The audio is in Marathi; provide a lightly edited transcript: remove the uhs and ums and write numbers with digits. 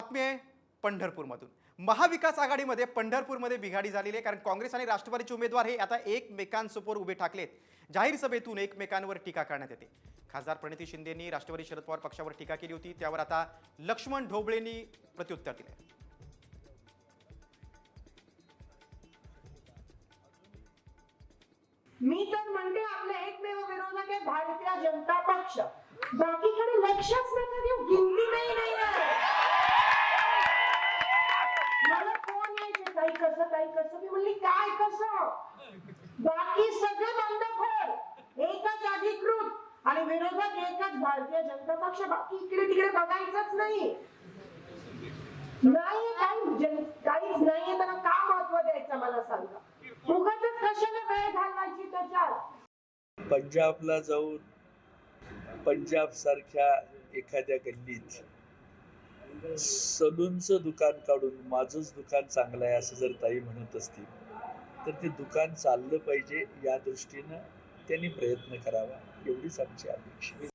बातमी आहे पंढरपूरमधून। महाविकास आघाडीमध्ये पंढरपूरमध्ये बिघाडी झालेली आहे, कारण काँग्रेस आणि राष्ट्रवादीचे उमेदवार हे आता एकमेकांसमोर उभे ठाकलेत। जाहीर सभेतून एकमेकांवर टीका करण्यात येते। खासदार प्रणिती शिंदेंनी राष्ट्रवादी शरद पवार पक्षावर टीका केली होती, त्यावर आता लक्ष्मण ढोबळेंनी प्रत्युत्तर दिले। मी तर म्हणते आपले एकमेव विरोधक आहे भारतीय जनता पक्ष। बाकीकडे लक्षच नका देऊ, गिनती नाही मला कोण यायचे काही कसं मी म्हणली काय कसं, बाकी सगळे बंडखोर एकच अधिकृत आणि विरोधक एकच भारतीय जनता पक्ष। बाकी इकडे तिकडे बघायचंच नाही काहीच नाहीये। त्यांना का महत्व द्यायचं मला सांगा, उगाचच कशाला वेळ घालवायची त्याच्यात। पंजाबला जाऊन पंजाब सारख्या एखाद्या गल्लीत सलूनचं दुकान काढून माझंच दुकान चांगलं आहे असं जर ताई म्हणत असतील तर ते दुकान चाललं पाहिजे, या दृष्टीनं त्यांनी प्रयत्न करावा, एवढीच आमची अपेक्षा।